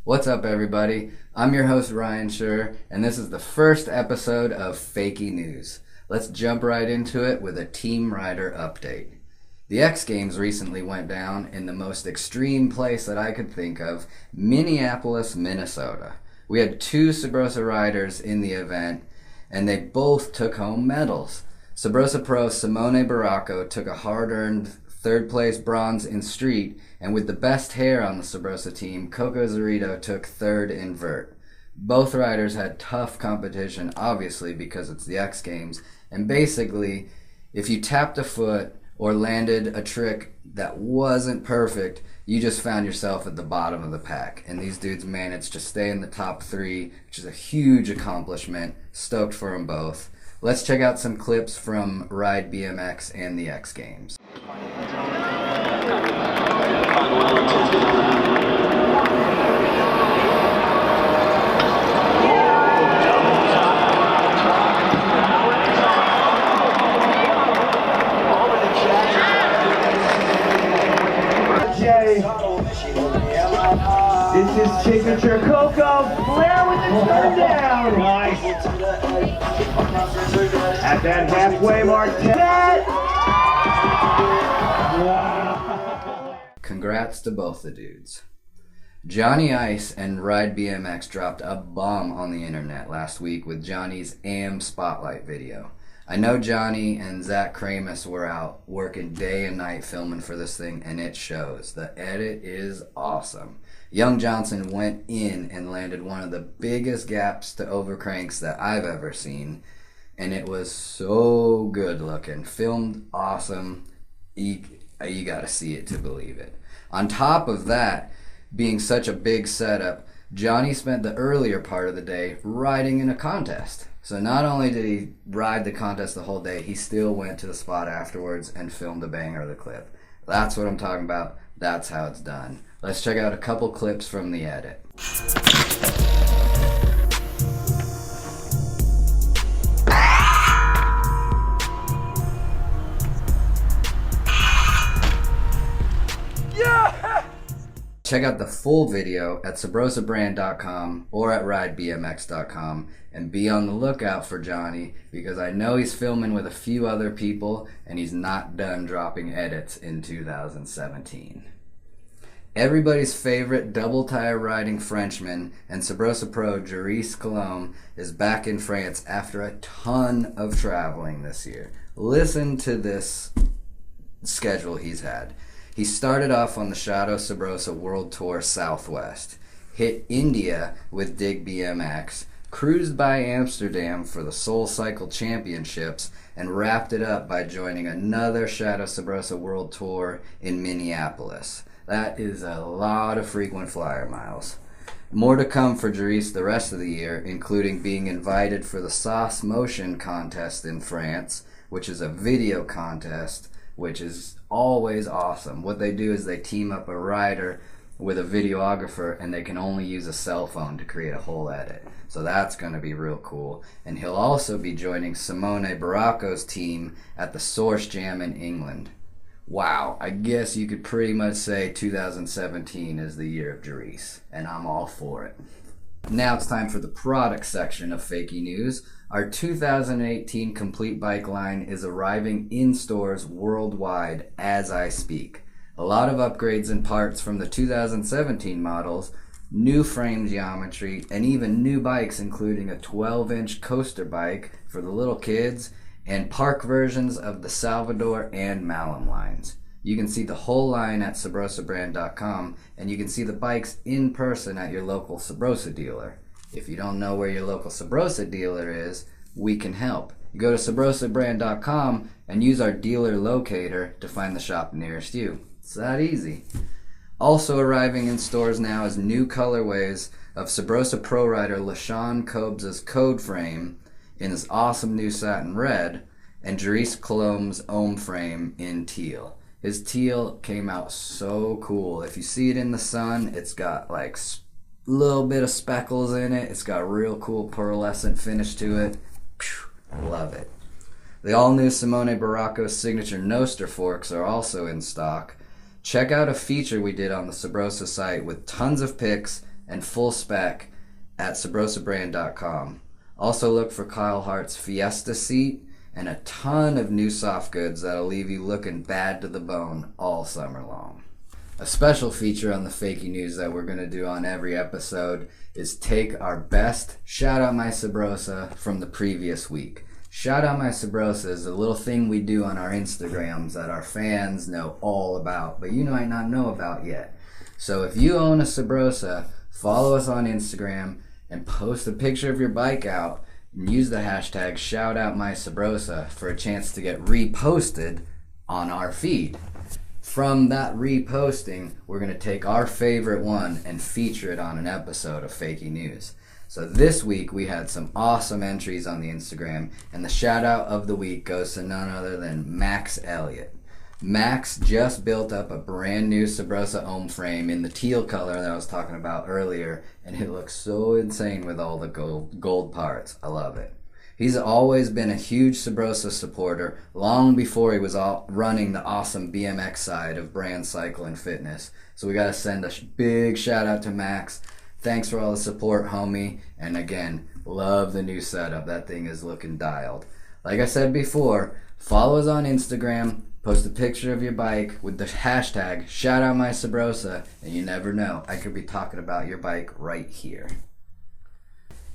What's up, everybody? I'm your host, Ryan Schur, and this is the first episode of Fakie News. Let's jump right into it with a Team Rider update. The X Games recently went down in the most extreme place that I could think of, Minneapolis, Minnesota. We had two Subrosa riders in the event, and they both took home medals. Subrosa Pro Simone and Coco took a hard-earned third place bronze in street, and with the best hair on the Subrosa team, Coco Zurito took third in vert. Both riders had tough competition, obviously, because it's the X Games, and basically, if you tapped a foot or landed a trick that wasn't perfect, you just found yourself at the bottom of the pack. And these dudes managed to stay in the top three, which is a huge accomplishment. Stoked for them both. Let's check out some clips from Ride BMX and the X Games. This is signature Coco, Flair with the turn down. Nice. At that halfway mark, Congrats to both the dudes. Johnny Ice and Ride BMX dropped a bomb on the internet last week with Johnny's AM Spotlight video. I know Johnny and Zach Kramus were out working day and night filming for this thing, and it shows. The edit is awesome. Young Johnson went in and landed one of the biggest gaps to overcranks that I've ever seen, and it was so good looking. Filmed awesome. You gotta see it to believe it. On top of that, being such a big setup, Johnny spent the earlier part of the day riding in a contest. So not only did he ride the contest the whole day, he still went to the spot afterwards and filmed a banger of the clip. That's what I'm talking about. That's how it's done. Let's check out a couple clips from the edit. Check out the full video at subrosabrand.com or at ridebmx.com, and be on the lookout for Johnny, because I know he's filming with a few other people and he's not done dropping edits in 2017. Everybody's favorite double tire riding Frenchman and Subrosa Pro Joris Coulomb is back in France after a ton of traveling this year. Listen to this schedule he's had. He started off on the Shadow Subrosa World Tour Southwest, hit India with Dig BMX, cruised by Amsterdam for the Soul Cycle Championships, and wrapped it up by joining another Shadow Subrosa World Tour in Minneapolis. That is a lot of frequent flyer miles. More to come for Joris the rest of the year, including being invited for the Sauce Motion contest in France, which is a video contest, which is always awesome. What they do is they team up a rider with a videographer, and they can only use a cell phone to create a whole edit. So that's going to be real cool. And he'll also be joining Simone and Coco's team at the Source Jam in England. Wow, I guess you could pretty much say 2017 is the year of Joris, and I'm all for it. Now it's time for the product section of Fakie News. Our 2018 Complete Bike line is arriving in stores worldwide as I speak. A lot of upgrades and parts from the 2017 models, new frame geometry, and even new bikes, including a 12-inch coaster bike for the little kids, and park versions of the Salvador and Malum lines. You can see the whole line at subrosabrand.com, and you can see the bikes in person at your local Subrosa dealer. If you don't know where your local Subrosa dealer is, we can help. You go to subrosabrand.com and use our dealer locator to find the shop nearest you. It's that easy. Also arriving in stores now is new colorways of Subrosa Pro Rider LaShawn Cobbs' Code frame in this awesome new satin red, and Joris Coulomb's Ohm frame in teal. His teal came out so cool. If you see it in the sun, it's got like little bit of speckles in it. It's got a real cool pearlescent finish to it. Love it. The all-new Simone and Coco signature Noster forks are also in stock. Check out a feature we did on the Subrosa site with tons of pics and full spec at subrosabrand.com. Also look for Kyle Hart's Fiesta seat and a ton of new soft goods that'll leave you looking bad to the bone all summer long. A special feature on the Fakie News that we're going to do on every episode is take our best Shout Out My Subrosa from the previous week. Shout Out My Subrosa is a little thing we do on our Instagrams that our fans know all about, but you might not know about yet. So if you own a Subrosa, follow us on Instagram and post a picture of your bike out and use the hashtag ShoutOutMySubrosa for a chance to get reposted on our feed. From that reposting, we're going to take our favorite one and feature it on an episode of Fakie News. So this week we had some awesome entries on the Instagram, and the shout out of the week goes to none other than Max Elliott. Max just built up a brand new Subrosa ohm frame in the teal color that I was talking about earlier, and it looks so insane with all the gold parts. I love it. He's always been a huge Subrosa supporter, long before he was running the awesome BMX side of Brand Cycle and Fitness. So we got to send a big shout out to Max. Thanks for all the support, homie. And again, love the new setup. That thing is looking dialed. Like I said before, follow us on Instagram, post a picture of your bike with the hashtag ShoutOutMySubrosa, and you never know, I could be talking about your bike right here.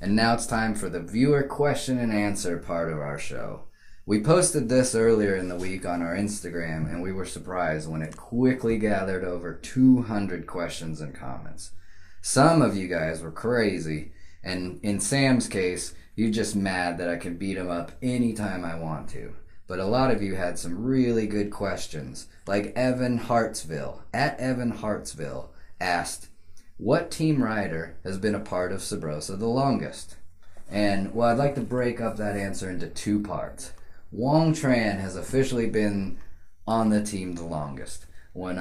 And now it's time for the viewer question and answer part of our show. We posted this earlier in the week on our Instagram, and we were surprised when it quickly gathered over 200 questions and comments. Some of you guys were crazy, and in Sam's case, you're just mad that I can beat him up anytime I want to. But a lot of you had some really good questions, like Evan Hartsville, at Evan Hartsville, asked, what team rider has been a part of Subrosa the longest? And, well, I'd like to break up that answer into two parts. Wong Tran has officially been on the team the longest. When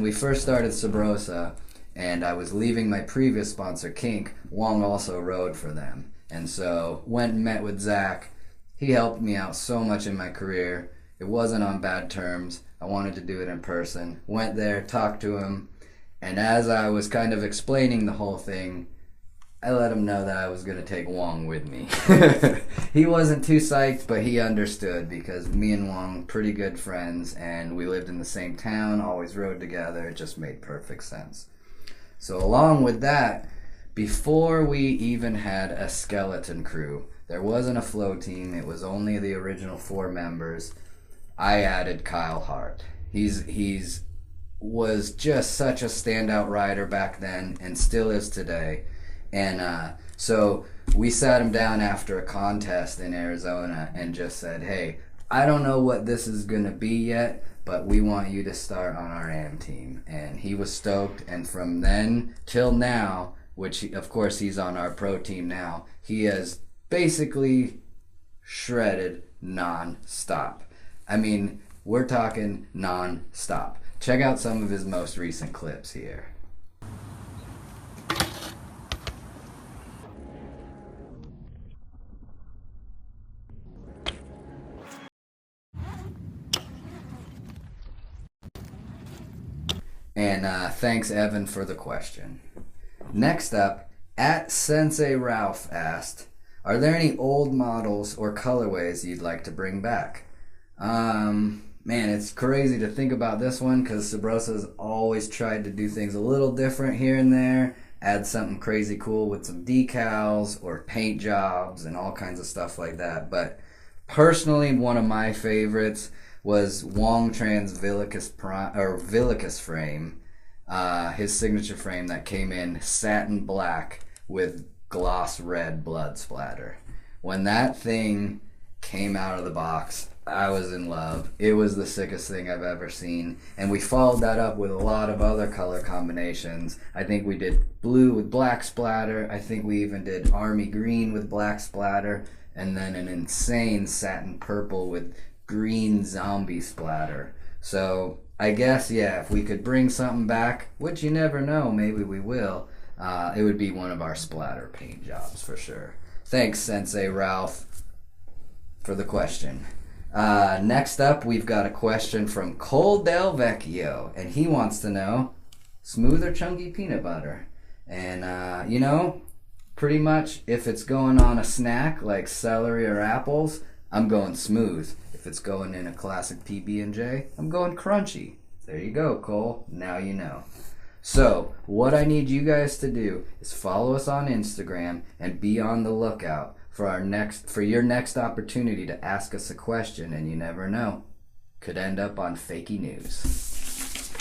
we first started Subrosa and I was leaving my previous sponsor, Kink, Wong also rode for them. And so went and met with Zach. He helped me out so much in my career. It wasn't on bad terms. I wanted to do it in person. Went there, talked to him. And as I was kind of explaining the whole thing, I let him know that I was going to take Wong with me. He wasn't too psyched, but he understood because me and Wong pretty good friends, and we lived in the same town, always rode together. It just made perfect sense. So along with that, before we even had a skeleton crew, there wasn't a flow team. It was only the original 4 members. I added Kyle Hart. He's was just such a standout rider back then and still is today. And so we sat him down after a contest in Arizona and just said, hey, I don't know what this is going to be yet, but we want you to start on our AM team. And he was stoked. And from then till now, which of course he's on our pro team now, he has basically shredded non-stop. I mean, we're talking non-stop. Check out some of his most recent clips here. And thanks, Evan, for the question. Next up, at Sensei Ralph asked, are there any old models or colorways you'd like to bring back? Man, it's crazy to think about this one because Subrosa's always tried to do things a little different here and there, add something crazy cool with some decals or paint jobs and all kinds of stuff like that. But personally, one of my favorites was Wong Tran's Villicus frame, his signature frame that came in satin black with gloss red blood splatter. When that thing came out of the box, I was in love. It was the sickest thing I've ever seen. And we followed that up with a lot of other color combinations. I think we did blue with black splatter. I think we even did army green with black splatter. And then an insane satin purple with green zombie splatter. So I guess, yeah, if we could bring something back, which you never know, maybe we will, it would be one of our splatter paint jobs for sure. Thanks, Sensei Ralph, for the question. Next up, we've got a question from Cole Del Vecchio, and he wants to know, smooth or chunky peanut butter? And, you know, pretty much if it's going on a snack like celery or apples, I'm going smooth. If it's going in a classic PB&J, I'm going crunchy. There you go, Cole. Now you know. So, what I need you guys to do is follow us on Instagram and be on the lookout for your next opportunity to ask us a question, and you never know, could end up on Fakie News.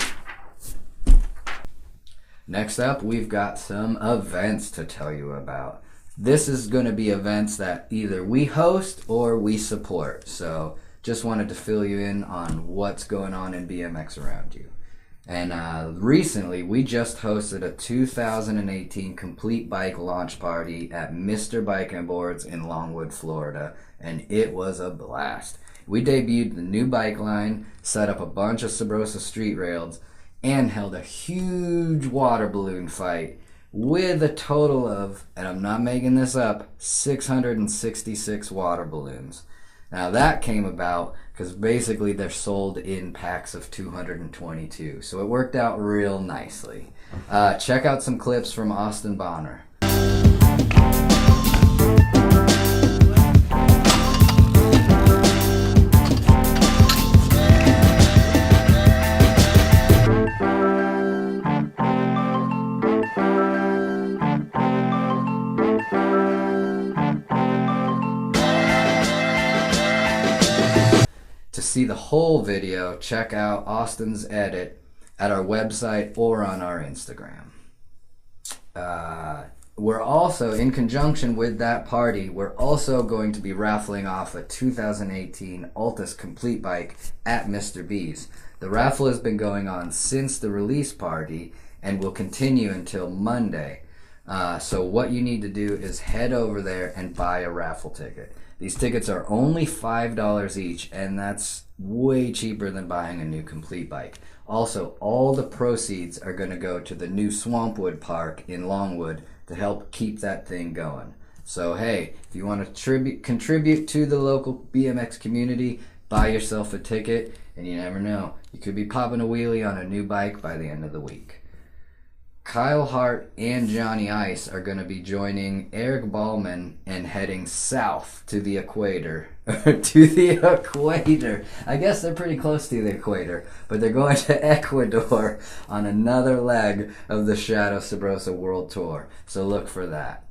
Next up, we've got some events to tell you about. This is going to be events that either we host or we support. So, just wanted to fill you in on what's going on in BMX around you. And recently, we just hosted a 2018 Complete Bike launch party at Mr. Bike and Boards in Longwood, Florida, and it was a blast. We debuted the new bike line, set up a bunch of Subrosa street rails, and held a huge water balloon fight with a total of, and I'm not making this up, 666 water balloons. Now that came about because basically they're sold in packs of 222. So it worked out real nicely. Check out some clips from Austin Bonner. To see the whole video, check out Austin's edit at our website or on our Instagram. We're also, in conjunction with that party, we're also going to be raffling off a 2018 Altus Complete Bike at Mr. B's. The raffle has been going on since the release party and will continue until Monday. So what you need to do is head over there and buy a raffle ticket. These tickets are only $5 each, and that's way cheaper than buying a new Complete Bike. Also, all the proceeds are going to go to the new Swampwood Park in Longwood to help keep that thing going. So hey, if you want to contribute to the local BMX community, buy yourself a ticket, and you never know, you could be popping a wheelie on a new bike by the end of the week. Kyle Hart and Johnny Ice are going to be joining Eric Ballman and heading south to the equator. To the equator. I guess they're pretty close to the equator, but they're going to Ecuador on another leg of the Shadow Subrosa World Tour. So look for that.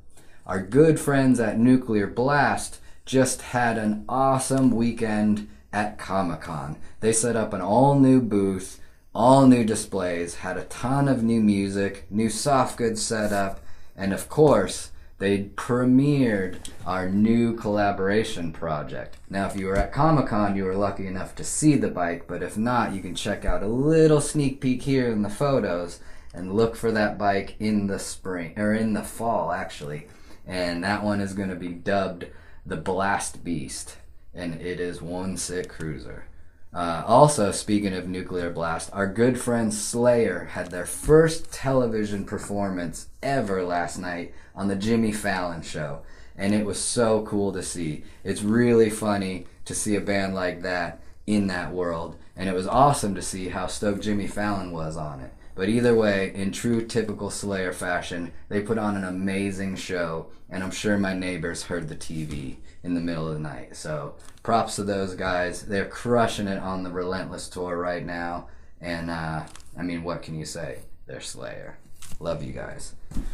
Our good friends at Nuclear Blast just had an awesome weekend at Comic-Con. They set up an all-new booth, all new displays, had a ton of new music, new soft goods set up, and of course, they premiered our new collaboration project. Now, if you were at Comic-Con, you were lucky enough to see the bike, but if not, you can check out a little sneak peek here in the photos and look for that bike in the spring, or in the fall, actually. And that one is going to be dubbed the Blast Beast, and it is one sick cruiser. Also, speaking of Nuclear Blast, our good friend Slayer had their first television performance ever last night on the Jimmy Fallon Show, and it was so cool to see. It's really funny to see a band like that in that world, and it was awesome to see how stoked Jimmy Fallon was on it. But either way, in true typical Slayer fashion, they put on an amazing show, and I'm sure my neighbors heard the TV in the middle of the night. So props to those guys. They're crushing it on the Relentless Tour right now. And I mean, what can you say? They're Slayer. Love you guys.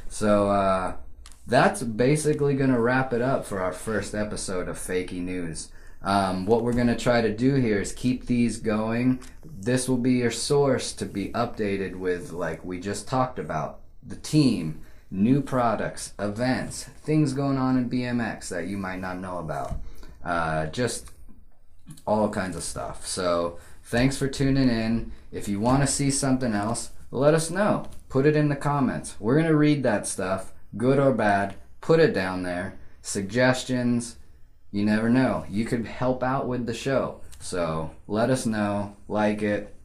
So that's basically going to wrap it up for our first episode of Fakie News. What we're going to try to do here is keep these going. This will be your source to be updated with, like we just talked about, the team, new products, events, things going on in BMX that you might not know about. Just all kinds of stuff. So thanks for tuning in. If you want to see something else, let us know. Put it in the comments. We're going to read that stuff, good or bad. Put it down there. Suggestions. You never know. You could help out with the show. So let us know. Like it.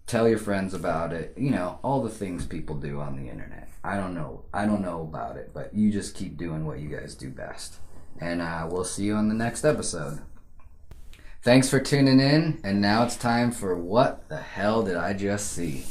Tell your friends about it. You know, all the things people do on the internet. I don't know about it, but you just keep doing what you guys do best. And we'll see you on the next episode. Thanks for tuning in, and now it's time for What the Hell Did I Just See?